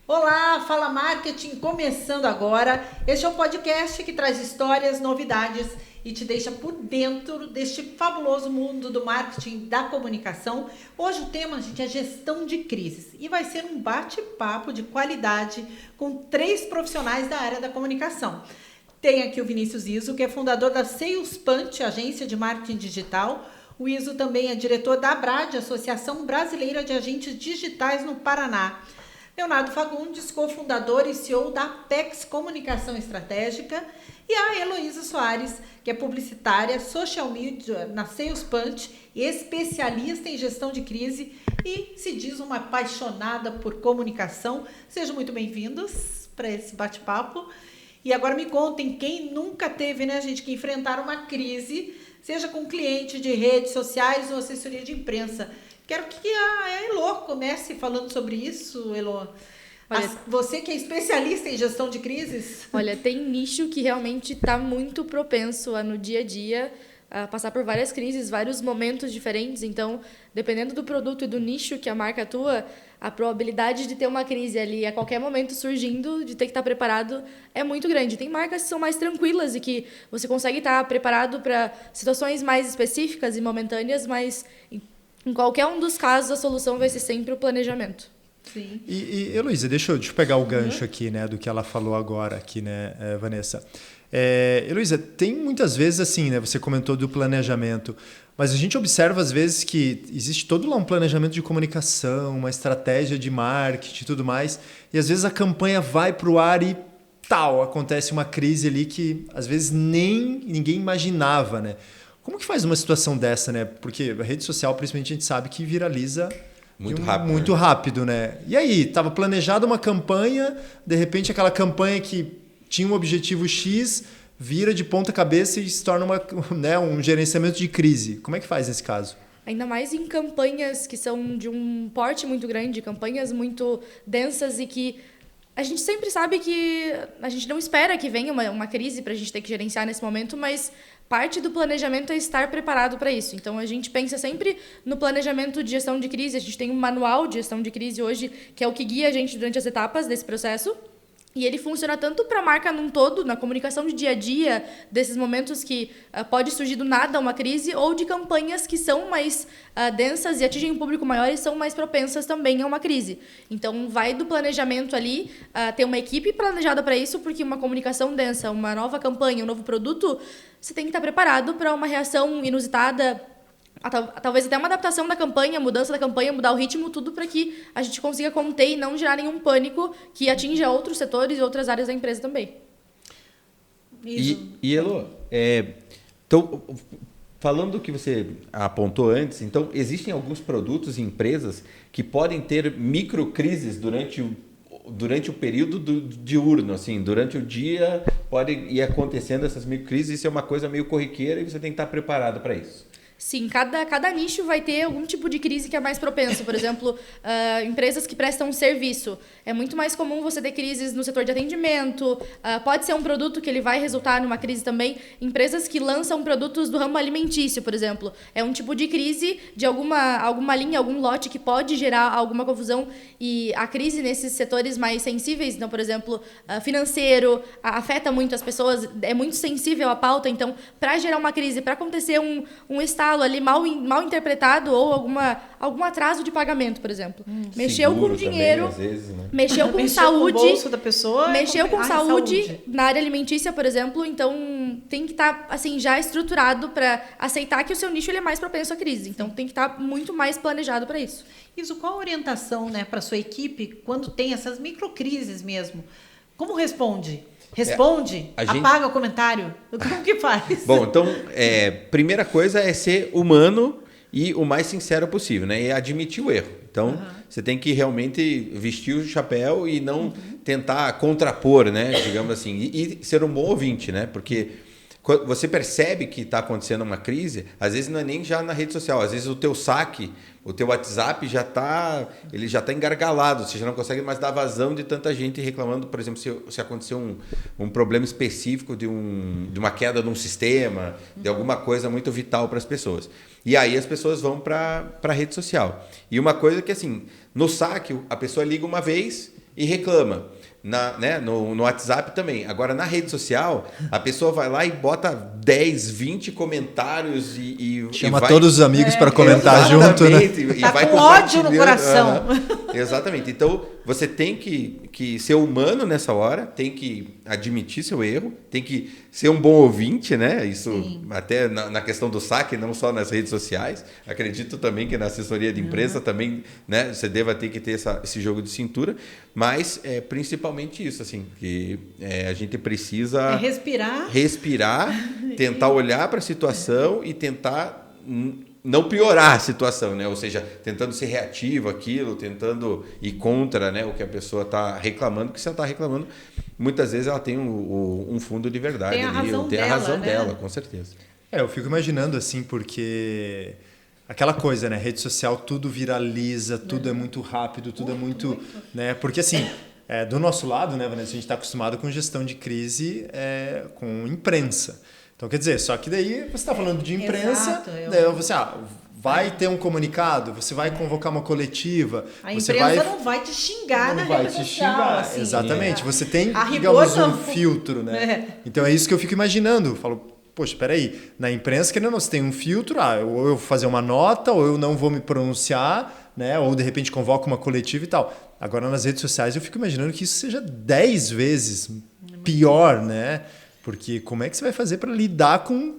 Olá, Fala Marketing, começando agora. Este é o podcast que traz histórias, novidades e te deixa por dentro deste fabuloso mundo do marketing, da comunicação. Hoje o tema, gente, é gestão de crises e vai ser um bate-papo de qualidade com 3 profissionais da área da comunicação. Tem aqui o Vinícius Izzo, que é fundador da Sales Punch, agência de marketing digital. O Izzo também é diretor da ABRAD, Associação Brasileira de Agentes Digitais no Paraná. Leonardo Fagundes, cofundador e CEO da Apex Comunicação Estratégica, e a Heloísa Soares, que é publicitária, social media na Sales Punch, especialista em gestão de crise e se diz uma apaixonada por comunicação. Sejam muito bem-vindos para esse bate-papo. E agora me contem, quem nunca teve, né, gente, que enfrentar uma crise, seja com cliente de redes sociais ou assessoria de imprensa. Quero que a Elo comece falando sobre isso, Elo. Olha, você que é especialista em gestão de crises. Olha, tem nicho que realmente está muito propenso a, no dia a dia, a passar por várias crises, vários momentos diferentes. Então, dependendo do produto e do nicho que a marca atua, a probabilidade de ter uma crise ali a qualquer momento surgindo, de ter que estar preparado, é muito grande. Tem marcas que são mais tranquilas e que você consegue estar preparado para situações mais específicas e momentâneas, mas em qualquer um dos casos, a solução vai ser sempre o planejamento. Sim. E Heloísa, deixa eu pegar o gancho aqui, né, do que ela falou agora aqui, né, Vanessa. Heloísa, tem muitas vezes assim, né, você comentou do planejamento, mas a gente observa às vezes que existe todo lá um planejamento de comunicação, uma estratégia de marketing e tudo mais, e às vezes a campanha vai para o ar e tal, acontece uma crise ali que às vezes nem ninguém imaginava, né? Como que faz uma situação dessa, né? Porque a rede social, principalmente, a gente sabe que viraliza muito rápido, né? E aí, estava planejada uma campanha, de repente aquela campanha que tinha um objetivo X vira de ponta cabeça e se torna um gerenciamento de crise. Como é que faz nesse caso? Ainda mais em campanhas que são de um porte muito grande, campanhas muito densas e que a gente sempre sabe que a gente não espera que venha uma crise para a gente ter que gerenciar nesse momento, mas parte do planejamento é estar preparado para isso. Então, a gente pensa sempre no planejamento de gestão de crise. A gente tem um manual de gestão de crise hoje, que é o que guia a gente durante as etapas desse processo. E ele funciona tanto para a marca num todo, na comunicação de dia a dia, desses momentos que pode surgir do nada uma crise, ou de campanhas que são mais densas e atingem um público maior e são mais propensas também a uma crise. Então, vai do planejamento ali, ter uma equipe planejada para isso, porque uma comunicação densa, uma nova campanha, um novo produto, você tem que estar preparado para uma reação inusitada, talvez até uma adaptação da campanha, mudança da campanha, mudar o ritmo, tudo para que a gente consiga conter e não gerar nenhum pânico que atinja outros setores e outras áreas da empresa também. E Elo, então, falando do que você apontou antes, então existem alguns produtos e empresas que podem ter microcrises durante o período diurno, assim, durante o dia pode ir acontecendo essas microcrises, isso é uma coisa meio corriqueira e você tem que estar preparado para isso. Sim, cada nicho vai ter algum tipo de crise que é mais propenso. Por exemplo, empresas que prestam serviço. É muito mais comum você ter crises no setor de atendimento. Pode ser um produto que ele vai resultar numa crise também. Empresas que lançam produtos do ramo alimentício, por exemplo. É um tipo de crise de alguma linha, algum lote que pode gerar alguma confusão. E a crise nesses setores mais sensíveis, então, por exemplo, financeiro, afeta muito as pessoas, é muito sensível à pauta. Então, para gerar uma crise, para acontecer um estalo ali mal interpretado ou algum atraso de pagamento, por exemplo. Mexeu com dinheiro, também, às vezes, né? mexeu com saúde, com o bolso da pessoa, mexeu com saúde na área alimentícia, por exemplo, então tem que estar assim, já estruturado para aceitar que o seu nicho ele é mais propenso à crise. Então tem que estar muito mais planejado para isso. Isso, qual a orientação, né, para sua equipe quando tem essas microcrises mesmo? Como responde? Responde? Apaga o comentário? Como que faz? Bom, então, primeira coisa é ser humano e o mais sincero possível, né? E admitir o erro. Então, você tem que realmente vestir o chapéu e não tentar contrapor, né? Digamos assim. E ser um bom ouvinte, né? Porque você percebe que está acontecendo uma crise, às vezes não é nem já na rede social, às vezes o teu saque, o teu WhatsApp já está engargalado, você já não consegue mais dar vazão de tanta gente reclamando, por exemplo, se aconteceu um problema específico de uma queda de um sistema, de alguma coisa muito vital para as pessoas. E aí as pessoas vão para a rede social. E uma coisa que, assim, no saque, a pessoa liga uma vez e reclama. Né, no WhatsApp também. Agora, na rede social, a pessoa vai lá e bota 10, 20 comentários e chama vai... todos os amigos para comentar junto, né? E tá vai com ódio no coração. Exatamente. Então, você tem que ser humano nessa hora, tem que admitir seu erro, tem que ser um bom ouvinte, né? Isso até na questão do saque, não só nas redes sociais. Acredito também que na assessoria de imprensa também, né, você deva ter que ter esse jogo de cintura, mas principalmente isso, assim, que a gente precisa respirar, tentar olhar para a situação e tentar não piorar a situação, né? Ou seja, tentando ser reativo àquilo, tentando ir contra, né, o que a pessoa está reclamando, porque se ela está reclamando, muitas vezes ela tem um fundo de verdade ali, tem a razão dela, com certeza. Eu fico imaginando assim, porque aquela coisa, né, rede social tudo viraliza, tudo é muito rápido, tudo é muito, né? Porque assim, do nosso lado, né, Vanessa, a gente está acostumado com gestão de crise com imprensa. Então, quer dizer, só que daí você está falando de imprensa, daí você vai ter um comunicado, você vai convocar uma coletiva. A imprensa não vai te xingar na rede social. Assim, exatamente, você tem, digamos, um filtro, né? Então é isso que eu fico imaginando. Eu falo, poxa, peraí, na imprensa, querendo ou não, você tem um filtro, ou eu vou fazer uma nota, ou eu não vou me pronunciar, né? Ou de repente convoco uma coletiva e tal. Agora, nas redes sociais, eu fico imaginando que isso seja 10 vezes pior, né? Porque como é que você vai fazer para lidar com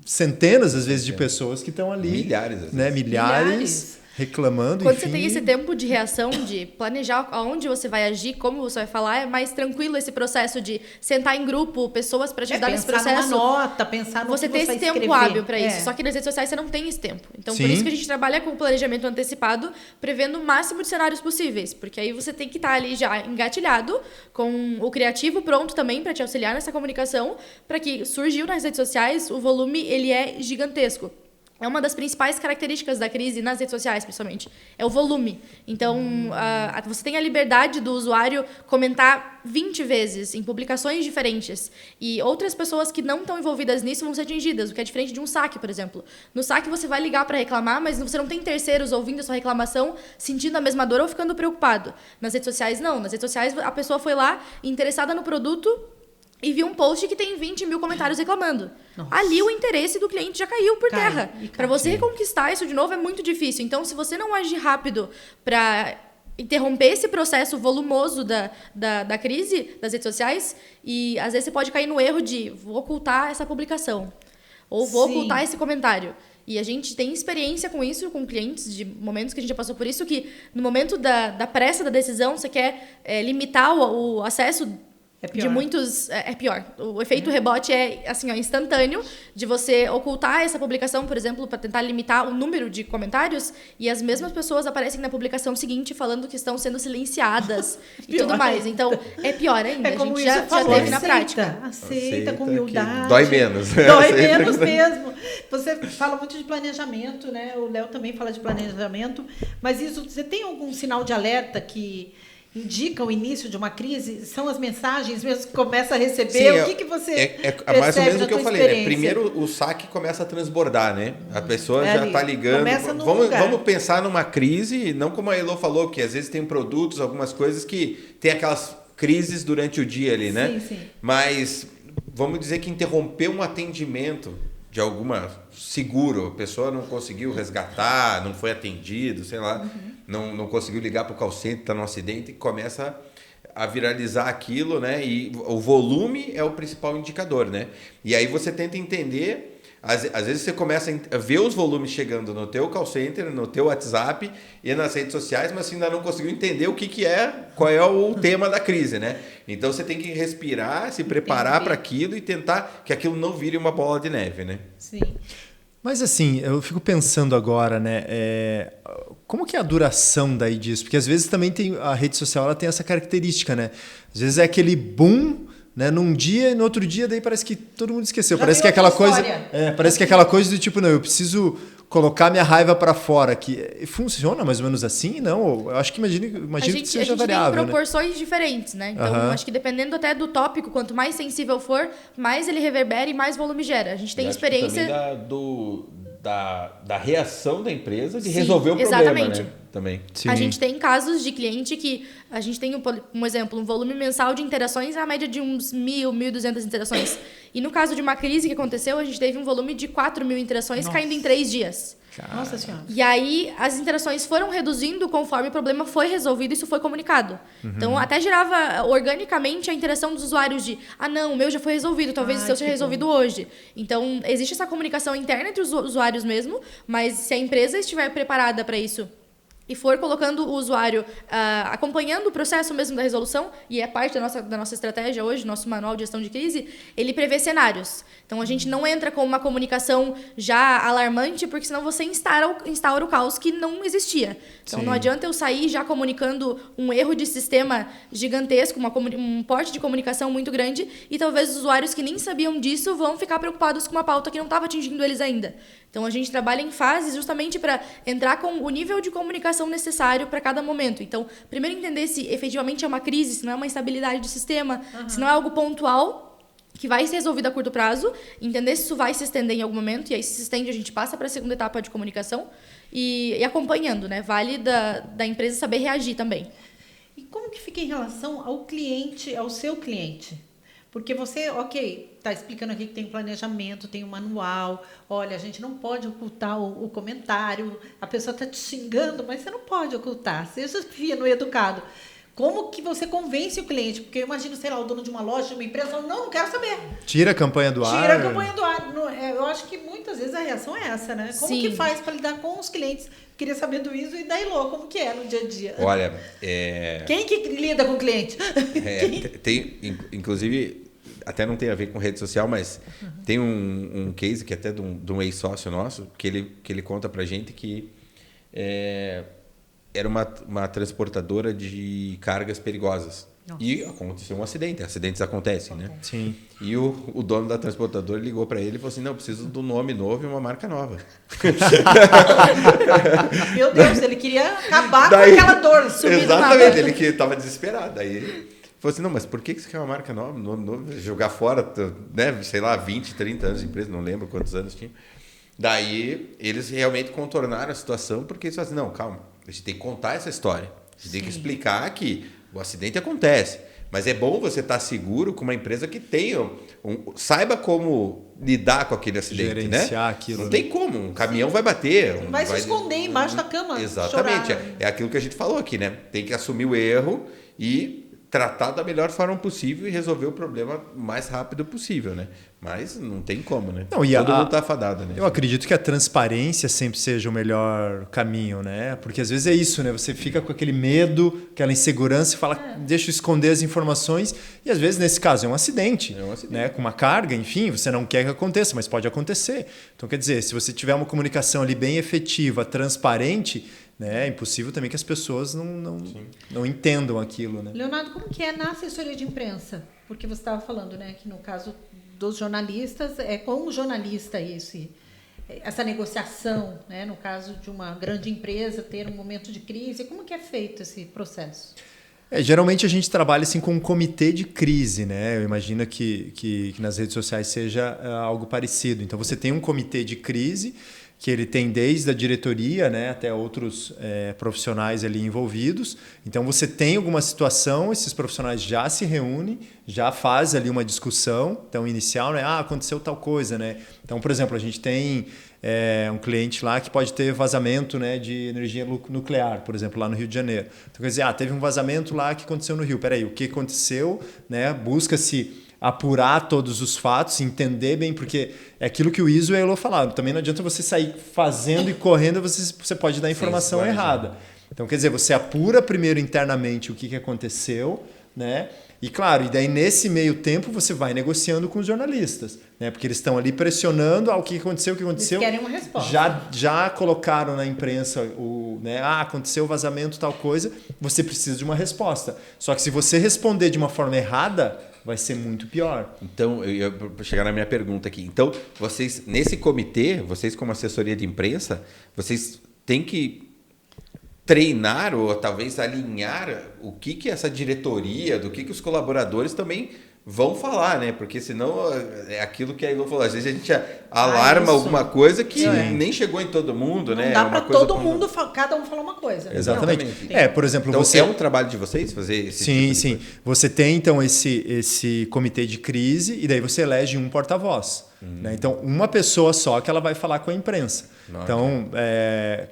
centenas, às vezes, de pessoas que estão ali... Milhares, às vezes. Né? Milhares reclamando, Quando enfim. você tem esse tempo de reação, de planejar aonde você vai agir, como você vai falar, é mais tranquilo esse processo de sentar em grupo, pessoas para te ajudar nesse processo. Pensar numa nota, pensar no você que ter você esse vai tempo hábil para isso. Só que nas redes sociais você não tem esse tempo. Então, por isso que a gente trabalha com o planejamento antecipado, prevendo o máximo de cenários possíveis. Porque aí você tem que estar ali já engatilhado, com o criativo pronto também para te auxiliar nessa comunicação, para que surgiu nas redes sociais, o volume ele é gigantesco. É uma das principais características da crise nas redes sociais, principalmente. É o volume. Então, você tem a liberdade do usuário comentar 20 vezes em publicações diferentes. E outras pessoas que não estão envolvidas nisso vão ser atingidas, o que é diferente de um saque, por exemplo. No saque, você vai ligar para reclamar, mas você não tem terceiros ouvindo a sua reclamação, sentindo a mesma dor ou ficando preocupado. Nas redes sociais, não. Nas redes sociais, a pessoa foi lá, interessada no produto, e viu um post que tem 20 mil comentários reclamando. Nossa. Ali o interesse do cliente já caiu por terra. Para você reconquistar isso de novo é muito difícil. Então, se você não agir rápido para interromper esse processo volumoso da crise das redes sociais, e às vezes você pode cair no erro de vou ocultar essa publicação, ou vou ocultar esse comentário. E a gente tem experiência com isso, com clientes, de momentos que a gente já passou por isso, que no momento da pressa da decisão, você quer limitar o acesso de muitos... É pior. O efeito rebote é assim, instantâneo, de você ocultar essa publicação, por exemplo, para tentar limitar o número de comentários, e as mesmas pessoas aparecem na publicação seguinte falando que estão sendo silenciadas e tudo mais. Então, é pior ainda. É como a gente já teve na prática. Aceita com humildade. Dói menos. Dói menos mesmo. Você fala muito de planejamento, né? O Léo também fala de planejamento, mas isso, você tem algum sinal de alerta que indica o início de uma crise? São as mensagens mesmo que começa a receber? Sim, o que você percebe mais ou menos o que eu falei, né? Primeiro o saque começa a transbordar, né? A pessoa já está ligando. Vamos pensar numa crise, não como a Elô falou, que às vezes tem produtos, algumas coisas que tem aquelas crises durante o dia ali, né? Sim. Mas vamos dizer que interromper um atendimento de alguma seguro, a pessoa não conseguiu resgatar, não foi atendido, sei lá, não conseguiu ligar para o call center, está num acidente, e começa a viralizar aquilo, né? E o volume é o principal indicador, né? E aí você tenta entender, às vezes você começa a ver os volumes chegando no teu call center, no teu WhatsApp e nas redes sociais, mas você ainda não conseguiu entender qual é o tema da crise, né? Então você tem que respirar, se preparar para aquilo e tentar que aquilo não vire uma bola de neve, né? Sim. Mas assim, eu fico pensando agora, né? Como que é a duração daí disso? Porque às vezes também a rede social ela tem essa característica, né? Às vezes é aquele boom, né, num dia e no outro dia daí parece que todo mundo esqueceu. Parece que é aquela coisa, parece que é aquela coisa do tipo, não, eu preciso colocar minha raiva para fora aqui. Funciona mais ou menos assim? Não, eu acho que imagino que seja variável. Tem proporções diferentes, né? Então, acho que dependendo até do tópico, quanto mais sensível for, mais ele reverbera e mais volume gera. A gente tem experiência da reação da empresa de resolver o problema, né? também. Sim. A gente tem casos de cliente que a gente tem, um exemplo, um volume mensal de interações a média de uns 1.000, 1.200 interações. E no caso de uma crise que aconteceu, a gente teve um volume de 4.000 interações caindo em 3 dias. Nossa Senhora. E aí, as interações foram reduzindo conforme o problema foi resolvido e isso foi comunicado. Então, até gerava organicamente a interação dos usuários de não, o meu já foi resolvido, talvez o seu seja resolvido hoje. Então, existe essa comunicação interna entre os usuários mesmo, mas se a empresa estiver preparada para isso e for colocando o usuário, acompanhando o processo mesmo da resolução, e é parte da nossa estratégia hoje, nosso manual de gestão de crise, ele prevê cenários. Então, a gente não entra com uma comunicação já alarmante, porque senão você instaura o caos que não existia. Então, não adianta eu sair já comunicando um erro de sistema gigantesco, um porte de comunicação muito grande, e talvez os usuários que nem sabiam disso vão ficar preocupados com uma pauta que não estava atingindo eles ainda. Então, a gente trabalha em fases justamente para entrar com o nível de comunicação necessário para cada momento. Então, primeiro entender se efetivamente é uma crise, se não é uma instabilidade de sistema, se não é algo pontual que vai ser resolvido a curto prazo, entender se isso vai se estender em algum momento, e aí se estende, a gente passa para a segunda etapa de comunicação e acompanhando, né? Vale da empresa saber reagir também. E como que fica em relação ao cliente, ao seu cliente? Porque você, está explicando aqui que tem um planejamento, tem um manual, olha, a gente não pode ocultar o comentário, a pessoa está te xingando, mas você não pode ocultar, seja fino e educado. Como que você convence o cliente? Porque eu imagino, sei lá, o dono de uma loja, de uma empresa, fala, não quero saber. Tira a campanha do ar. Tira a campanha do ar. Eu acho que muitas vezes a reação é essa, né? Como que faz para lidar com os clientes? Queria saber do ISO e da ILO, como que é no dia a dia? Olha, Quem que lida com o cliente? Tem, inclusive, até não tem a ver com rede social, mas tem um case que até de um ex-sócio nosso, que ele conta pra gente que era uma transportadora de cargas perigosas. Nossa. E aconteceu um acidente. Acidentes acontecem, né? Sim. E o dono da transportadora ligou para ele e falou assim, não, eu preciso de um nome novo e uma marca nova. Meu Deus, ele queria acabar com aquela dor. Exatamente, ele que estava desesperado. Daí ele falou assim, não, mas por que você quer uma marca nova? Nome novo? Jogar fora, né? Sei lá, 20, 30 anos de empresa, não lembro quantos anos tinha. Daí eles realmente contornaram a situação porque eles falaram assim, não, calma, a gente tem que contar essa história. A gente tem que explicar que o acidente acontece, mas é bom você estar seguro com uma empresa que tenha saiba como lidar com aquele acidente, gerenciar, né? Aquilo, não tem como, um caminhão vai bater. Vai se esconder embaixo da cama. Exatamente, chorar. é aquilo que a gente falou aqui, né? Tem que assumir o erro e tratar da melhor forma possível e resolver o problema o mais rápido possível, né? Mas não tem como, né? Não, e todo mundo tá afadado, né? Eu acredito que a transparência sempre seja o melhor caminho, né? Porque às vezes é isso, né? Você fica com aquele medo, aquela insegurança e fala, deixa eu esconder as informações. E às vezes, nesse caso, é um acidente. Né? Com uma carga, enfim, você não quer que aconteça, mas pode acontecer. Então, quer dizer, se você tiver uma comunicação ali bem efetiva, transparente, né? É impossível também que as pessoas não entendam aquilo, né? Leonardo, como que é na assessoria de imprensa? Porque você estava falando, né, que no caso dos jornalistas, é com o jornalista isso, essa negociação, né, no caso de uma grande empresa ter um momento de crise, como que é feito esse processo? Geralmente a gente trabalha assim com um comitê de crise, né? Eu imagino que nas redes sociais seja algo parecido. Então você tem um comitê de crise que ele tem desde a diretoria, né, até outros profissionais ali envolvidos. Então, você tem alguma situação, esses profissionais já se reúnem, já fazem ali uma discussão, então, inicial, né, aconteceu tal coisa, né? Então, por exemplo, a gente tem um cliente lá que pode ter vazamento, né, de energia nuclear, por exemplo, lá no Rio de Janeiro. Então, quer dizer, teve um vazamento lá que aconteceu no Rio. Peraí, o que aconteceu? Né? Busca-se apurar todos os fatos, entender bem, porque é aquilo que o ISO e a Elo falaram. Também não adianta você sair fazendo e correndo, você pode dar informação errada. Então, quer dizer, você apura primeiro internamente o que aconteceu, né? E claro, e daí nesse meio tempo você vai negociando com os jornalistas, né? Porque eles estão ali pressionando o que aconteceu, Eles querem uma resposta. Já colocaram na imprensa né? Aconteceu o vazamento, tal coisa, você precisa de uma resposta. Só que se você responder de uma forma errada, vai ser muito pior. Então, eu vou chegar na minha pergunta aqui. Então, vocês, nesse comitê, vocês como assessoria de imprensa, vocês têm que treinar ou talvez alinhar o que essa diretoria, do que os colaboradores também vão falar, né? Porque senão é aquilo que a Ilô falou. Às vezes a gente alarma alguma coisa que nem chegou em todo mundo, né? Não dá para todo mundo, cada um falar uma coisa. Exatamente. Por exemplo, então, você... é um trabalho de vocês fazer esse sim, tipo de sim. coisa? Você tem, então, esse comitê de crise e daí você elege um porta-voz. Né? Então, uma pessoa só que ela vai falar com a imprensa. Nossa. Então,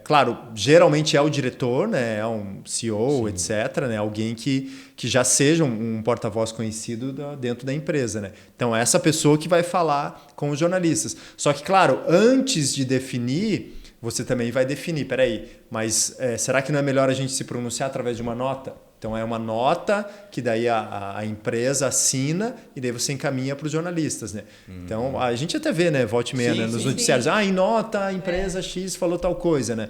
claro, geralmente é o diretor, né? É um CEO, etc. Né? Alguém que já seja um porta-voz conhecido dentro da empresa. Né? Então, é essa pessoa que vai falar com os jornalistas. Só que, claro, antes de definir, você também vai definir, peraí, mas será que não é melhor a gente se pronunciar através de uma nota? Então, é uma nota que daí a empresa assina e daí você encaminha para os jornalistas. Né? Então, a gente até vê, né, volta e meia, né, nos noticiários, em nota, a empresa X falou tal coisa. Né?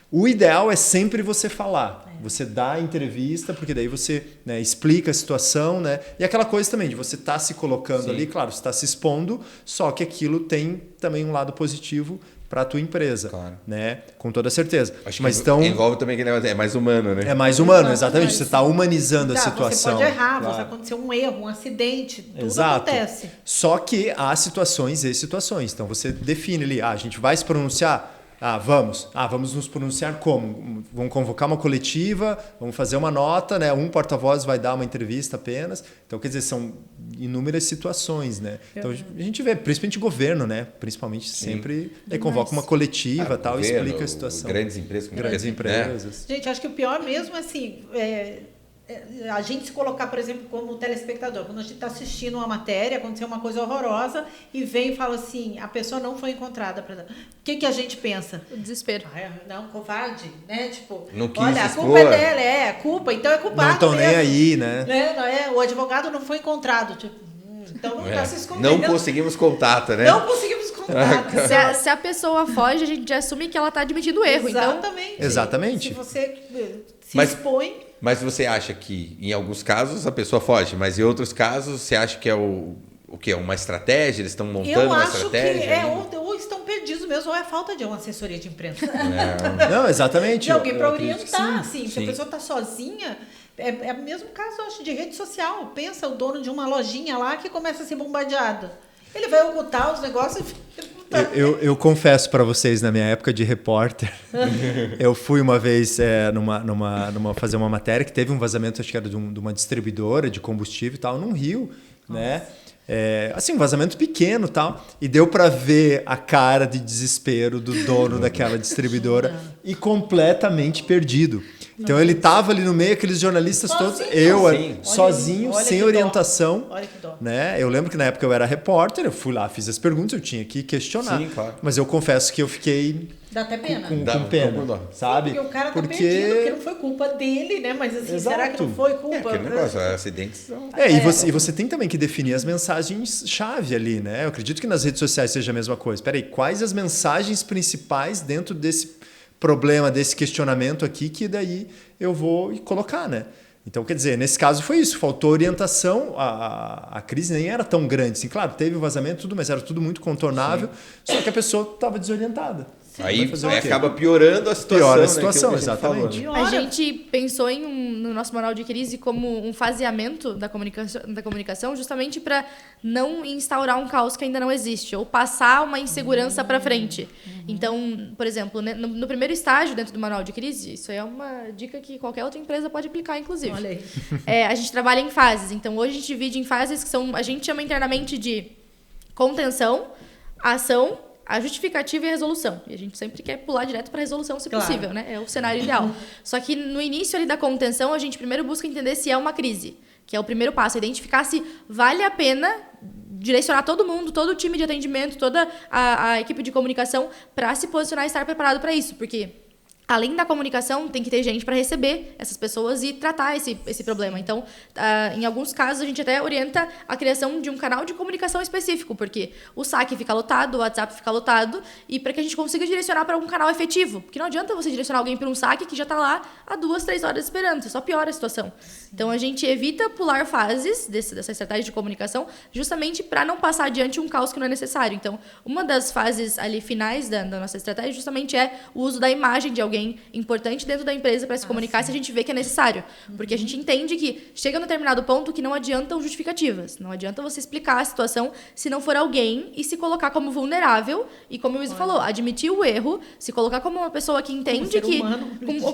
O ideal é sempre você falar. Você dá a entrevista, porque daí você, né, explica a situação. Né? E aquela coisa também de você estar se colocando ali, claro, você está se expondo, só que aquilo tem também um lado positivo para a tua empresa, claro. Né? Com toda certeza. Acho mas que então envolve também aquele negócio, é mais humano, né? É mais humano, exatamente. Você está humanizando a situação. Você pode errar, claro. você acontecer um erro, um acidente, tudo Exato. acontece. Só que há situações e situações. Então você define ali, a gente vai se pronunciar? Vamos nos pronunciar como? Vamos convocar uma coletiva, vamos fazer uma nota, né? Um porta-voz vai dar uma entrevista apenas. Então, quer dizer, são inúmeras situações, né? Então, a gente vê, principalmente o governo, né? Principalmente sempre convoca uma coletiva tal, e explica a situação. Grandes empresas. Grandes empresas. Gente, acho que o pior mesmo, assim, a gente se colocar, por exemplo, como telespectador, quando a gente está assistindo uma matéria, aconteceu uma coisa horrorosa e vem e fala assim, a pessoa não foi encontrada. O que a gente pensa? O desespero. Não, covarde, né? Tipo, não quis olha, expor. A culpa é dela, culpa, então é culpado. Não estão nem aí, né? O advogado não foi encontrado, tipo, então não está se escondendo. Não conseguimos contato, né? Não conseguimos contato. Se a pessoa foge, a gente já assume que ela está admitindo o erro. Exatamente. Então... Exatamente. Se você se expõe... Mas você acha que, em alguns casos, a pessoa foge, mas em outros casos, você acha que é o quê? Uma estratégia? Eles estão montando uma estratégia? Eu acho que ou estão perdidos mesmo, ou é falta de uma assessoria de imprensa. Não, exatamente. De alguém para orientar, assim. Sim. Se a pessoa está sozinha... É o mesmo caso, eu acho, de rede social. Pensa o dono de uma lojinha lá que começa a ser bombardeado. Ele vai ocultar os negócios e... Eu confesso para vocês, na minha época de repórter, eu fui uma vez fazer uma matéria que teve um vazamento, acho que era de uma distribuidora de combustível e tal, num rio, né? Um vazamento pequeno e tal, e deu para ver a cara de desespero do dono daquela distribuidora e completamente perdido. Então ele estava ali no meio, aqueles jornalistas todos, sozinho, sem orientação. Olha que dó. Né? Eu lembro que na época eu era repórter, eu fui lá, fiz as perguntas, eu tinha que questionar. Sim, claro. Mas eu confesso que eu fiquei Dá até pena. com pena, sabe? Porque o cara tá perdido, porque não foi culpa dele, né? Mas assim, será que não foi culpa? Aquele negócio, acidentes são... E você tem também que definir as mensagens-chave ali, né? Eu acredito que nas redes sociais seja a mesma coisa. Peraí, quais as mensagens principais dentro desse problema, desse questionamento aqui, que daí eu vou colocar, né? Então, quer dizer, nesse caso foi isso, faltou orientação, a crise nem era tão grande, assim, claro, teve o vazamento, tudo, mas era tudo muito contornável, só que a pessoa estava desorientada. Aí acaba piorando a situação. Piora a situação, né? exatamente. A gente pensou no nosso manual de crise como um faseamento da comunicação justamente para não instaurar um caos que ainda não existe, ou passar uma insegurança para frente. Então, por exemplo, né, no primeiro estágio dentro do manual de crise, isso aí é uma dica que qualquer outra empresa pode aplicar, inclusive. Olha aí. A gente trabalha em fases. Então, hoje a gente divide em fases que a gente chama internamente de contenção, ação, a justificativa e a resolução. E a gente sempre quer pular direto para a resolução, se possível, né? É o cenário ideal. Só que no início ali da contenção, a gente primeiro busca entender se é uma crise, que é o primeiro passo, identificar se vale a pena direcionar todo mundo, todo o time de atendimento, toda a equipe de comunicação para se posicionar e estar preparado para isso, porque além da comunicação, tem que ter gente para receber essas pessoas e tratar esse problema. Então, em alguns casos, a gente até orienta a criação de um canal de comunicação específico, porque o saque fica lotado, o WhatsApp fica lotado, e para que a gente consiga direcionar para um canal efetivo. Porque não adianta você direcionar alguém para um saque que já está lá há 2, 3 horas esperando, você só piora a situação. Então, a gente evita pular fases dessa estratégia de comunicação, justamente para não passar adiante um caos que não é necessário. Então, uma das fases ali finais da nossa estratégia justamente é o uso da imagem de alguém alguém importante dentro da empresa para se comunicar se a gente vê que é necessário. Porque a gente entende que chega num determinado ponto que não adiantam justificativas. Não adianta você explicar a situação se não for alguém e se colocar como vulnerável e, como o Isa falou, admitir o erro, se colocar como uma pessoa que entende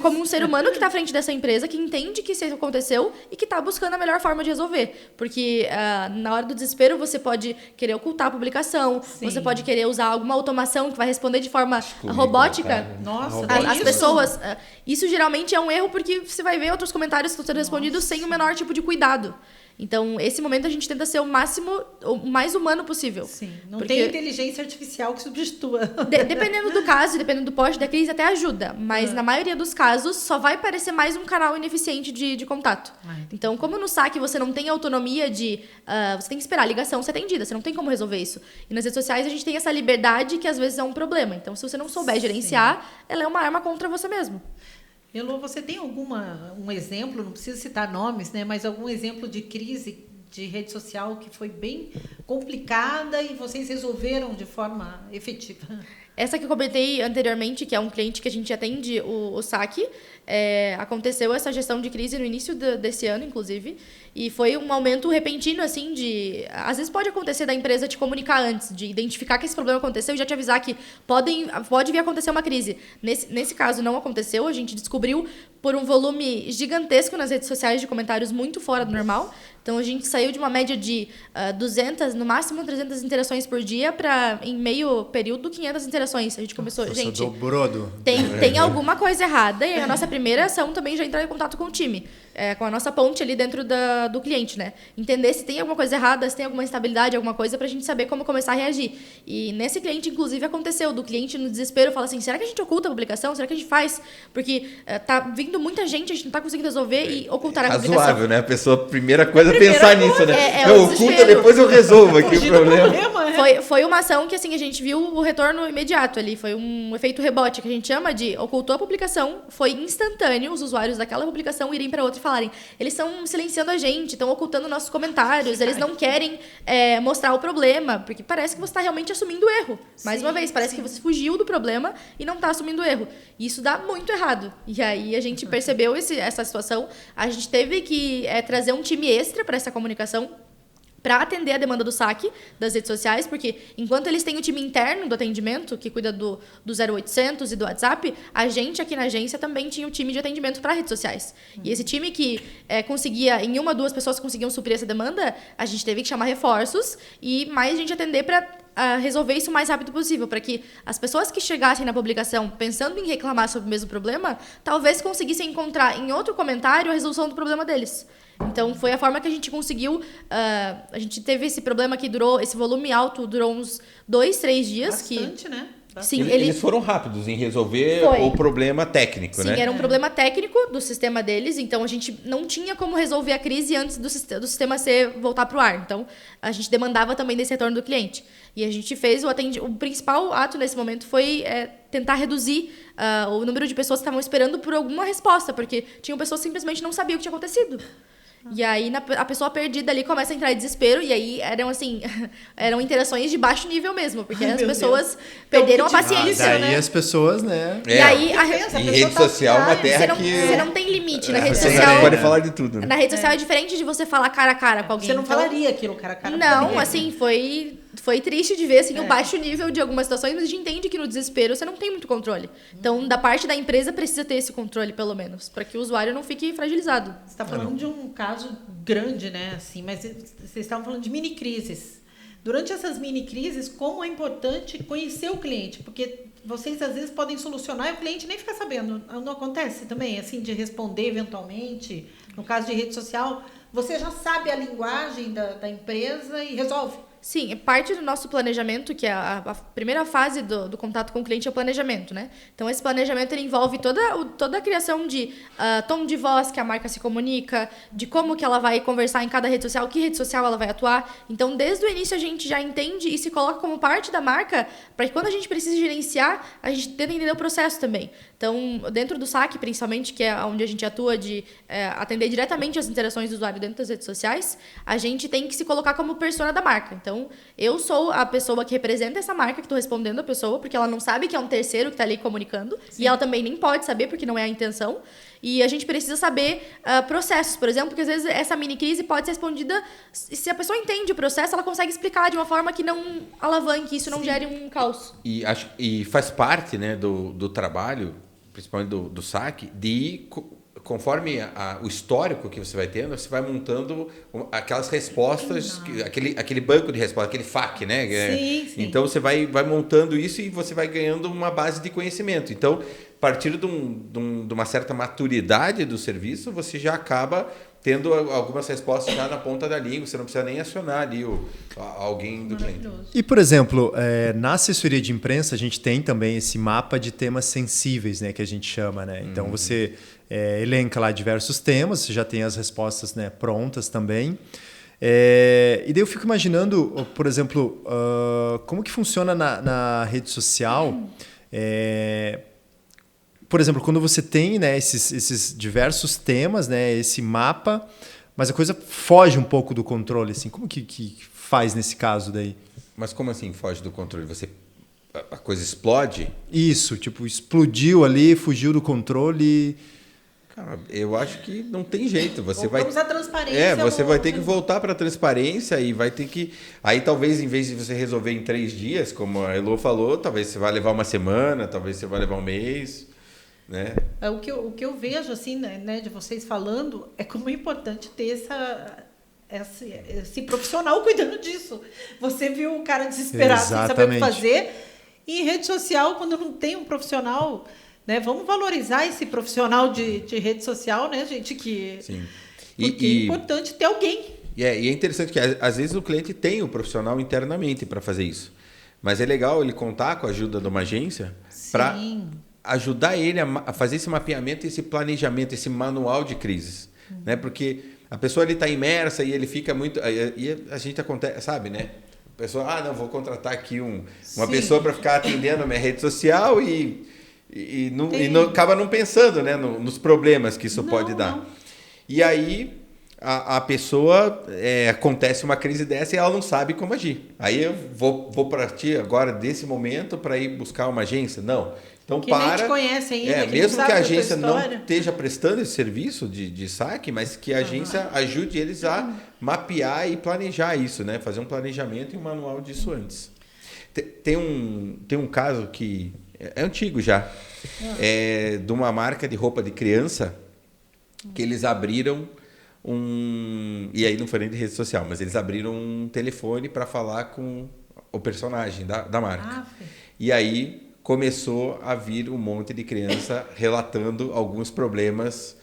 como um ser humano que está à frente dessa empresa, que entende que isso aconteceu e que está buscando a melhor forma de resolver. Porque na hora do desespero você pode querer ocultar a publicação, você pode querer usar alguma automação que vai responder de forma robótica. Nossa, As pessoas. Isso geralmente é um erro porque você vai ver outros comentários que estão sendo respondidos sem o menor tipo de cuidado. Então, esse momento a gente tenta ser o mais humano possível. Sim, não tem inteligência artificial que substitua. Dependendo do caso, dependendo do porte da crise, até ajuda. Mas na maioria dos casos, só vai parecer mais um canal ineficiente de contato. Então, como no saque você não tem autonomia de... você tem que esperar a ligação ser atendida, você não tem como resolver isso. E nas redes sociais a gente tem essa liberdade que às vezes é um problema. Então, se você não souber gerenciar, ela é uma arma contra você mesmo. Elô, você tem um exemplo, não precisa citar nomes, né, mas algum exemplo de crise de rede social que foi bem complicada e vocês resolveram de forma efetiva? Essa que eu comentei anteriormente, que é um cliente que a gente atende o saque, aconteceu essa gestão de crise no início desse ano, inclusive, e foi um aumento repentino, assim, às vezes pode acontecer da empresa te comunicar antes, de identificar que esse problema aconteceu e já te avisar que pode vir a acontecer uma crise. Nesse caso não aconteceu, a gente descobriu por um volume gigantesco nas redes sociais de comentários muito fora do normal. Então, a gente saiu de uma média de 200, no máximo 300 interações por dia para, em meio período, 500 interações. A gente começou, gente, dobrou. Tem alguma coisa errada, e a nossa primeira ação também já entrar em contato com o time, com a nossa ponte ali dentro do cliente, né? Entender se tem alguma coisa errada, se tem alguma instabilidade, alguma coisa, pra gente saber como começar a reagir. E nesse cliente, inclusive, aconteceu do cliente no desespero falar assim, será que a gente oculta a publicação? Será que a gente faz? Porque tá vindo muita gente, a gente não tá conseguindo resolver e ocultar a publicação. Razoável, né? A pessoa, primeira coisa, pensar nisso, né? Eu oculta, depois eu resolvo aqui o problema. Foi uma ação que, assim, a gente viu o retorno imediato ali. Foi um efeito rebote, que a gente chama de ocultou a publicação, foi instantâneo os usuários daquela publicação irem para outra e falarem, eles estão silenciando a gente, estão ocultando nossos comentários, eles não querem mostrar o problema, porque parece que você está realmente assumindo o erro. Mais uma vez, parece que você fugiu do problema e não está assumindo o erro. E isso dá muito errado. E aí a gente percebeu essa situação, a gente teve que trazer um time extra para essa comunicação, para atender a demanda do saque das redes sociais, porque enquanto eles têm o time interno do atendimento, que cuida do 0800 e do WhatsApp, a gente aqui na agência também tinha o time de atendimento para redes sociais. E esse time que conseguia, em 1 ou 2 pessoas conseguiam suprir essa demanda, a gente teve que chamar reforços e mais gente atender para resolver isso o mais rápido possível, para que as pessoas que chegassem na publicação pensando em reclamar sobre o mesmo problema, talvez conseguissem encontrar em outro comentário a resolução do problema deles. Então, foi a forma que a gente conseguiu. A gente teve esse problema que durou, esse volume alto, durou uns 2, 3 dias. Bastante, né? Sim, eles foram rápidos em resolver o problema técnico, né? Sim, era um problema técnico do sistema deles, então a gente não tinha como resolver a crise antes do sistema voltar para o ar. Então, a gente demandava também desse retorno do cliente. E a gente fez o principal ato nesse momento foi tentar reduzir o número de pessoas que estavam esperando por alguma resposta, porque tinham pessoas que simplesmente não sabiam o que tinha acontecido. E aí a pessoa perdida ali começa a entrar em desespero, e aí eram interações de baixo nível mesmo, porque as pessoas perderam a paciência, daí as pessoas, né? E aí em rede social, uma terra você não tem limite na rede social. social. Pode falar de tudo, né? Na rede social é diferente de você falar cara a cara com alguém. Você não falaria aquilo cara a cara. Não, assim, foi triste de ver assim, o baixo nível de algumas situações, mas a gente entende que no desespero você não tem muito controle. Então, da parte da empresa, precisa ter esse controle, pelo menos, para que o usuário não fique fragilizado. Você está falando de um caso grande, né? Assim, mas vocês estavam falando de mini crises. Durante essas mini crises, como é importante conhecer o cliente, porque vocês às vezes podem solucionar e o cliente nem fica sabendo. Não acontece também, assim, de responder eventualmente? No caso de rede social, você já sabe a linguagem da empresa e resolve. Sim, parte do nosso planejamento, que é a primeira fase do contato com o cliente, é o planejamento, né? Então, esse planejamento ele envolve toda a criação de tom de voz que a marca se comunica, de como que ela vai conversar em cada rede social, que rede social ela vai atuar. Então, desde o início, a gente já entende e se coloca como parte da marca, para que quando a gente precisa gerenciar, a gente tenta entender o processo também. Então, dentro do saque, principalmente, que é onde a gente atua de atender diretamente as interações do usuário dentro das redes sociais, a gente tem que se colocar como persona da marca. Então, eu sou a pessoa que representa essa marca, que estou respondendo a pessoa, porque ela não sabe que é um terceiro que está ali comunicando. Sim. E ela também nem pode saber, porque não é a intenção. E a gente precisa saber processos, por exemplo, porque às vezes essa mini crise pode ser respondida... Se a pessoa entende o processo, ela consegue explicar de uma forma que não alavanque, isso não gere um caos. E faz parte, né, do trabalho, principalmente do SAC, de... Conforme o histórico que você vai tendo, você vai montando aquelas respostas, aquele banco de respostas, aquele FAQ, né? Sim. Então, você vai montando isso e você vai ganhando uma base de conhecimento. Então, a partir de uma certa maturidade do serviço, você já acaba tendo algumas respostas já na ponta da língua, você não precisa nem acionar ali alguém do cliente. E, por exemplo, na assessoria de imprensa, a gente tem também esse mapa de temas sensíveis, né, que a gente chama, né? Então, você elenca lá diversos temas, você já tem as respostas, né, prontas também. E daí eu fico imaginando, por exemplo, como que funciona na rede social. Por exemplo, quando você tem, né, esses diversos temas, né, esse mapa, mas a coisa foge um pouco do controle, assim, como que faz nesse caso daí? Mas como assim foge do controle? A coisa explode? Isso, tipo, explodiu ali, fugiu do controle. Cara, eu acho que não tem jeito. Vamos à transparência. Você vai ter que voltar para a transparência e vai ter que... Aí talvez, em vez de você resolver em 3 dias, como a Elô falou, talvez você vai levar uma semana, talvez você vai levar um mês... Né? O que eu vejo assim, né, de vocês falando é como é importante ter esse profissional cuidando disso. Você viu o cara desesperado sem saber o que fazer, e em rede social, quando não tem um profissional, né, vamos valorizar esse profissional de rede social, né, gente, que Sim. Porque é importante ter alguém. E é interessante que às vezes o cliente tem o profissional internamente para fazer isso, mas é legal ele contar com a ajuda de uma agência para ajudar ele a fazer esse mapeamento, esse planejamento, esse manual de crises. Né? Porque a pessoa está imersa e ele fica muito... E a gente acontece, sabe, né? A pessoa, não, vou contratar aqui uma pessoa para ficar atendendo a minha rede social e acaba não pensando, né, nos problemas que isso pode dar. Não. E aí a pessoa, acontece uma crise dessa e ela não sabe como agir. Aí eu vou partir agora desse momento para ir buscar uma agência? Não. Então, que nem te conhece ainda, mesmo que a agência não esteja prestando esse serviço de saque, mas que a agência ajude eles a mapear e planejar isso, né? Fazer um planejamento e um manual disso antes. Tem um caso que é antigo já, de uma marca de roupa de criança que eles abriram e aí não foi nem de rede social, mas eles abriram um telefone para falar com o personagem da marca. E aí começou a vir um monte de criança relatando alguns problemas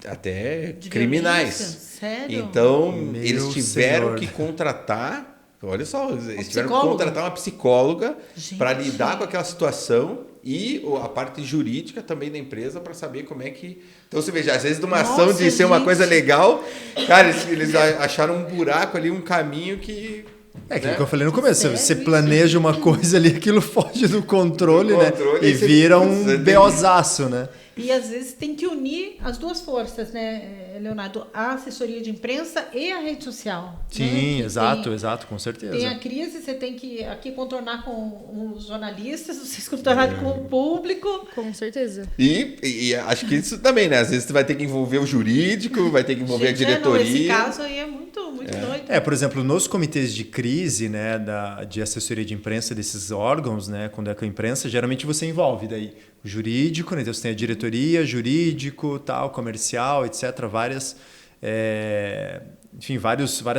até de criminais. Sério? Então, eles tiveram que contratar... Olha só, eles tiveram que contratar uma psicóloga para lidar com aquela situação e a parte jurídica também da empresa para saber como é que... Então, você veja, às vezes de uma ação de ser uma coisa legal, cara, eles acharam um buraco ali, um caminho que... aquilo que eu falei no começo, você planeja uma coisa ali, aquilo foge do controle, né? E vira um beozaço, né? E às vezes tem que unir as duas forças, né, Leonardo? A assessoria de imprensa e a rede social. Sim, né? exato, com certeza. Tem a crise, você tem que aqui contornar com os jornalistas, vocês contornarem com o público. Com certeza. E acho que isso também, né? Às vezes você vai ter que envolver o jurídico, vai ter que envolver a diretoria. Esse caso aí é muito doido. Por exemplo, nos comitês de crise, né, de assessoria de imprensa desses órgãos, né, quando é com a imprensa, geralmente você envolve daí o jurídico, né, então você tem a diretoria, jurídico, tal, comercial, etc., várias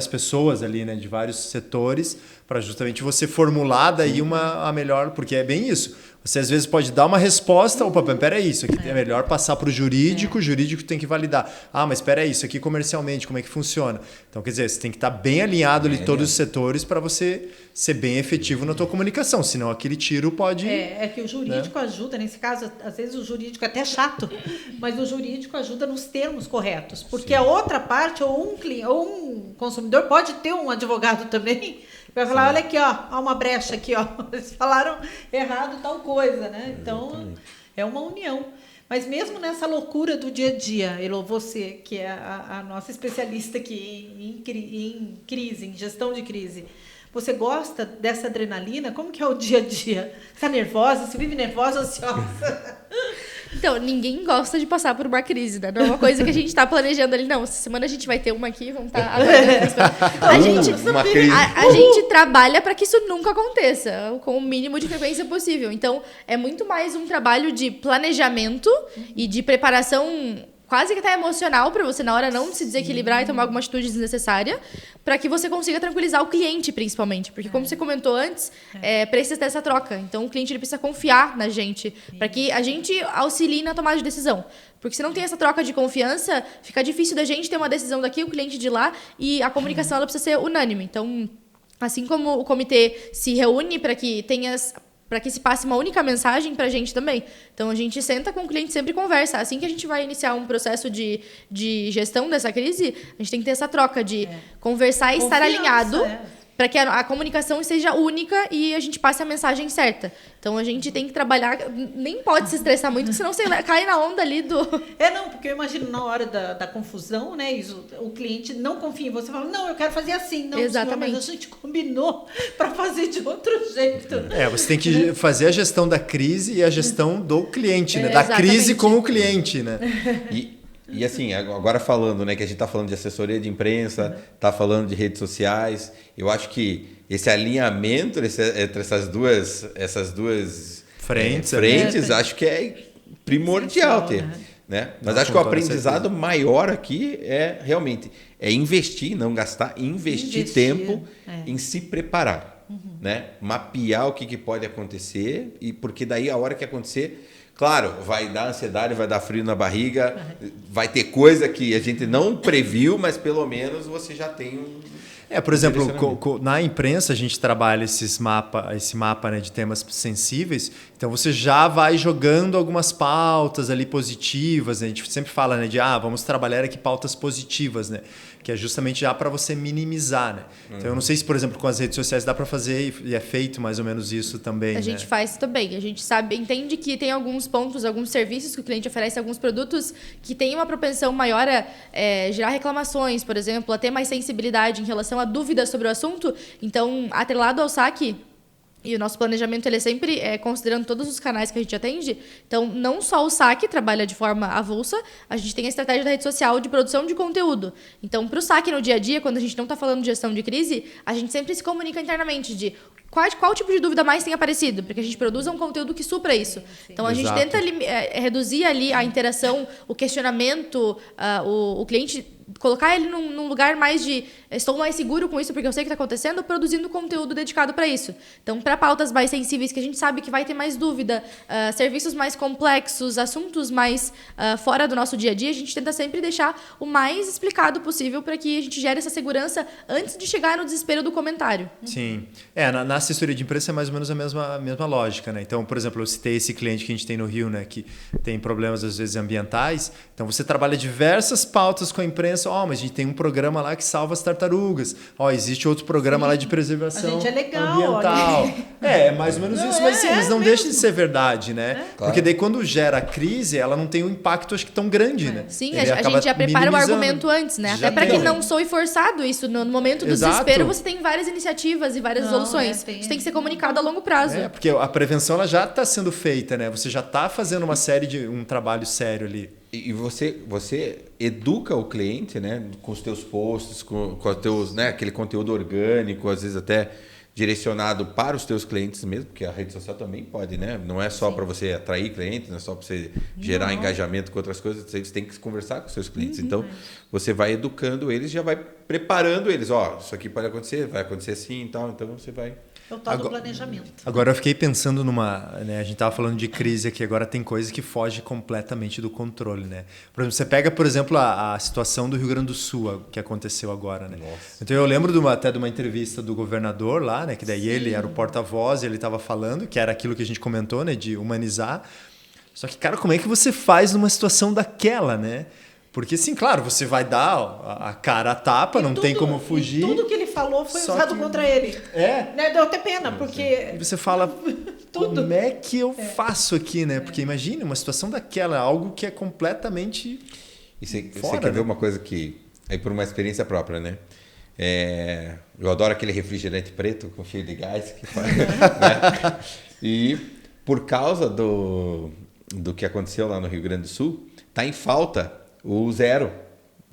pessoas ali, né, de vários setores, para justamente você formular daí a melhor, porque é bem isso. Você às vezes pode dar uma resposta, opa, peraí, isso aqui é melhor passar para o jurídico tem que validar. Mas peraí, isso aqui comercialmente, como é que funciona? Então, quer dizer, você tem que estar bem alinhado ali todos os setores para você ser bem efetivo na tua comunicação, senão aquele tiro pode... É que o jurídico ajuda, nesse caso, às vezes o jurídico é até chato, mas o jurídico ajuda nos termos corretos, porque a outra parte, ou um consumidor pode ter um advogado também, vai falar, olha aqui, há uma brecha aqui, eles falaram errado tal coisa, né? Então, é uma união. Mas mesmo nessa loucura do dia a dia, Elô, você, que é a nossa especialista aqui em crise, em gestão de crise, você gosta dessa adrenalina? Como que é o dia a dia? Você está nervosa? Você vive nervosa, ansiosa? Então, ninguém gosta de passar por uma crise, né? Não é uma coisa que a gente está planejando ali. Não, essa semana a gente vai ter uma aqui, vamos estar a gente trabalha para que isso nunca aconteça, com o mínimo de frequência possível. Então, é muito mais um trabalho de planejamento e de preparação quase que até emocional para você na hora não se desequilibrar e tomar alguma atitude desnecessária, para que você consiga tranquilizar o cliente, principalmente. Porque, como você comentou antes, precisa ter essa troca. Então, o cliente ele precisa confiar na gente, para que a gente auxilie na tomada de decisão. Porque se não tem essa troca de confiança, fica difícil da gente ter uma decisão daqui, o cliente de lá, e a comunicação ela precisa ser unânime. Então, assim como o comitê se reúne para que se passe uma única mensagem para a gente também. Então, a gente senta com o cliente, sempre conversa. Assim que a gente vai iniciar um processo de gestão dessa crise, a gente tem que ter essa troca de conversar e estar alinhado para que a comunicação seja única e a gente passe a mensagem certa. Então, a gente tem que trabalhar... Nem pode se estressar muito, senão você cai na onda ali do... Não, porque eu imagino na hora da confusão, né? O cliente não confia em você. Fala, não, eu quero fazer assim. Não, exatamente. Senhor, mas a gente combinou para fazer de outro jeito. Você tem que fazer a gestão da crise e a gestão do cliente, né? Da crise com o cliente, né? E assim, agora falando, né, que a gente está falando de assessoria de imprensa, está falando de redes sociais, eu acho que esse alinhamento entre essas duas frentes acho que é primordial ter. Né? Mas acho que o aprendizado maior aqui é realmente investir, não gastar, investir tempo em se preparar. Né? Mapear o que pode acontecer, e porque daí a hora que acontecer... Claro, vai dar ansiedade, vai dar frio na barriga, vai ter coisa que a gente não previu, mas pelo menos você já tem por exemplo, na imprensa a gente trabalha esse mapa, né, de temas sensíveis, então você já vai jogando algumas pautas ali positivas, né? A gente sempre fala, né, de vamos trabalhar aqui pautas positivas, né? Que é justamente já para você minimizar, né? Então eu não sei se, por exemplo, com as redes sociais dá para fazer e é feito mais ou menos isso também. A gente faz também, a gente entende que tem alguns pontos, alguns serviços que o cliente oferece, alguns produtos que têm uma propensão maior a gerar reclamações, por exemplo, a ter mais sensibilidade em relação a dúvidas sobre o assunto. Então, atrelado ao saque, e o nosso planejamento ele é sempre considerando todos os canais que a gente atende. Então, não só o saque trabalha de forma avulsa, a gente tem a estratégia da rede social de produção de conteúdo. Então, para o saque no dia a dia, quando a gente não está falando de gestão de crise, a gente sempre se comunica internamente de qual tipo de dúvida mais tem aparecido, para que a gente produza um conteúdo que supra isso. Então, a gente tenta reduzir ali a interação, o questionamento, o cliente... Colocar ele num lugar mais de estou mais seguro com isso porque eu sei o que está acontecendo, produzindo conteúdo dedicado para isso. Então, para pautas mais sensíveis que a gente sabe que vai ter mais dúvida, serviços mais complexos, assuntos mais fora do nosso dia a dia, a gente tenta sempre deixar o mais explicado possível para que a gente gere essa segurança antes de chegar no desespero do comentário. Sim. Na assessoria de imprensa é mais ou menos a mesma lógica, né? Então, por exemplo, eu citei esse cliente que a gente tem no Rio, né, que tem problemas às vezes ambientais. Então, você trabalha diversas pautas com a imprensa. Mas a gente tem um programa lá que salva as tartarugas. Existe outro programa lá de preservação ambiental. É mais ou menos isso. Mas assim, eles não deixam de ser verdade, né? Claro. Porque daí quando gera a crise, ela não tem um impacto, acho que, tão grande, né? Sim, a gente já prepara o argumento antes, né? Até para que não soe forçado isso. No momento do desespero, você tem várias iniciativas e várias soluções. Isso tem que ser comunicado a longo prazo. Porque a prevenção ela já está sendo feita, né? Você já está fazendo um trabalho sério ali. E você educa o cliente, né, com os teus posts, com os teus, né, aquele conteúdo orgânico, às vezes até direcionado para os teus clientes mesmo, porque a rede social também pode, né? Não é só para você atrair clientes, não é só para você gerar engajamento com outras coisas, você tem que conversar com os seus clientes. Então, você vai educando eles, já vai preparando eles. Isso aqui pode acontecer, vai acontecer assim e tal, então você vai... É o tal do planejamento. Agora eu fiquei pensando né, a gente estava falando de crise aqui, agora tem coisa que foge completamente do controle, né? Por exemplo, você pega, por exemplo, a situação do Rio Grande do Sul, que aconteceu agora, né? Nossa. Então eu lembro até de uma entrevista do governador lá, né? Que daí ele era o porta-voz e ele estava falando, que era aquilo que a gente comentou, né? De humanizar. Só que, cara, como é que você faz numa situação daquela, né? Porque, sim, claro, você vai dar a cara a tapa, não tem como fugir. Tudo que ele falou foi usado contra ele. Né? Deu até pena, porque... E você fala... Tudo. como é que eu faço aqui, né? Porque imagine uma situação daquela, algo que é completamente E você fora, quer ver né? uma coisa que, aí por uma experiência própria, né? Eu adoro aquele refrigerante preto com cheio de gás que faz, né? E por causa do que aconteceu lá no Rio Grande do Sul, tá em falta o zero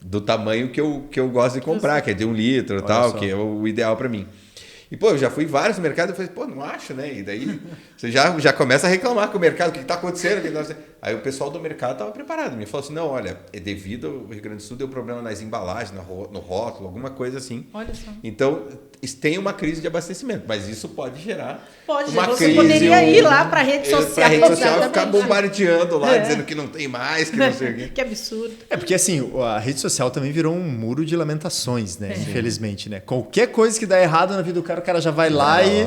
do tamanho que eu gosto de comprar, que é de 1 litro e tal, só. que é o ideal para mim. E, pô, eu já fui em vários mercados e falei, pô, não acho, né? E daí você já começa a reclamar com o mercado, o que está acontecendo? Aí o pessoal do mercado estava preparado, me falou assim, não, olha, é devido ao Rio Grande do Sul, deu problema nas embalagens, no rótulo, alguma coisa assim. Olha só. Então, tem uma crise de abastecimento, mas isso pode gerar uma você crise. poderia ir lá para a rede social. Para a rede social e ficar Exatamente. bombardeando lá, dizendo que não tem mais, que não sei o quê. Que absurdo. É porque assim, a rede social também virou um muro de lamentações, né? Infelizmente, né? Qualquer coisa que dá errado na vida do cara já vai lá e...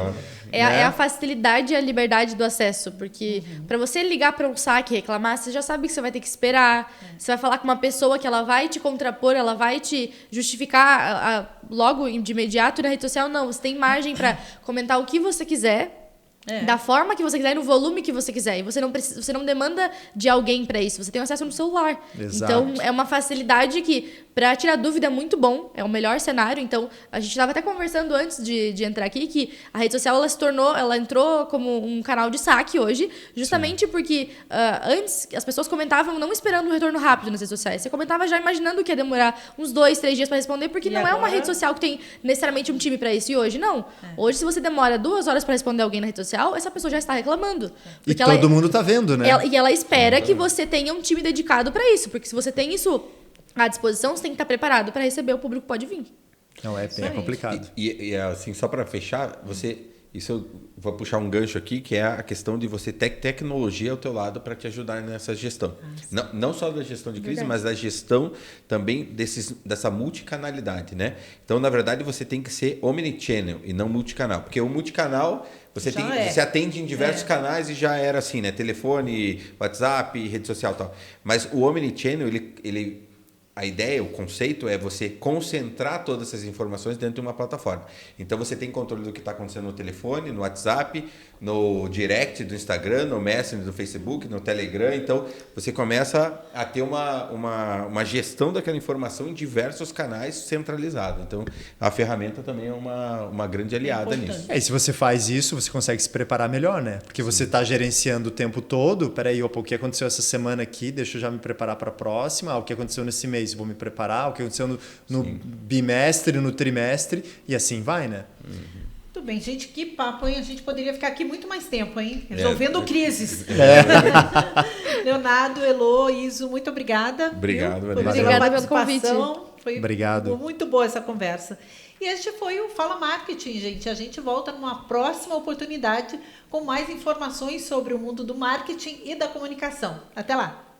É a facilidade e a liberdade do acesso, porque para você ligar para um saque e reclamar, você já sabe que você vai ter que esperar, você vai falar com uma pessoa que ela vai te contrapor, ela vai te justificar logo de imediato. Na rede social, não, você tem margem para comentar o que você quiser, da forma que você quiser e no volume que você quiser. E você não demanda de alguém para isso, você tem acesso no celular. Exato. Então, é uma facilidade que, para tirar dúvida, é muito bom, é o melhor cenário. Então, a gente estava até conversando antes de entrar aqui que a rede social ela entrou como um canal de saque hoje, justamente porque antes as pessoas comentavam não esperando um retorno rápido nas redes sociais. Você comentava já imaginando que ia demorar uns 2, 3 dias para responder, porque E não é uma agora? rede social que tem necessariamente um time para isso. E hoje, não. Hoje, se você demora 2 horas para responder alguém na rede social, essa pessoa já está reclamando. E Porque todo mundo tá vendo, né? ela espera que você tenha um time dedicado para isso, porque se você tem isso à disposição, você tem que estar preparado para receber, o público pode vir. Não, é bem complicado. E assim, só para fechar, isso eu vou puxar um gancho aqui, que é a questão de você ter tecnologia ao teu lado para te ajudar nessa gestão. Não só da gestão de crise, mas da gestão também dessa multicanalidade, né? Então, na verdade, você tem que ser omnichannel e não multicanal. Porque o multicanal, você atende em diversos canais e já era assim, né? Telefone, WhatsApp, rede social e tal. Mas o omnichannel, a ideia, o conceito é você concentrar todas essas informações dentro de uma plataforma. Então, você tem controle do que está acontecendo no telefone, no WhatsApp, no direct do Instagram, no Messenger do Facebook, no Telegram. Então, você começa a ter uma gestão daquela informação em diversos canais centralizado. Então, a ferramenta também é uma grande aliada nisso. E se você faz isso, você consegue se preparar melhor, né? Porque você está gerenciando o tempo todo. Peraí, opa, o que aconteceu essa semana aqui? Deixa eu já me preparar para a próxima. O que aconteceu nesse mês? Vou me preparar. O que aconteceu no bimestre, no trimestre. E assim vai, né? Muito bem, gente, que papo, hein? A gente poderia ficar aqui muito mais tempo, hein? Resolvendo crises. Leonardo, Elô, Iso, muito obrigada. Obrigado, viu? Vanessa. Obrigada Pela pelo convite. participação. Foi Obrigado. muito boa essa conversa. E este foi o Fala Marketing, gente. A gente volta numa próxima oportunidade com mais informações sobre o mundo do marketing e da comunicação. Até lá!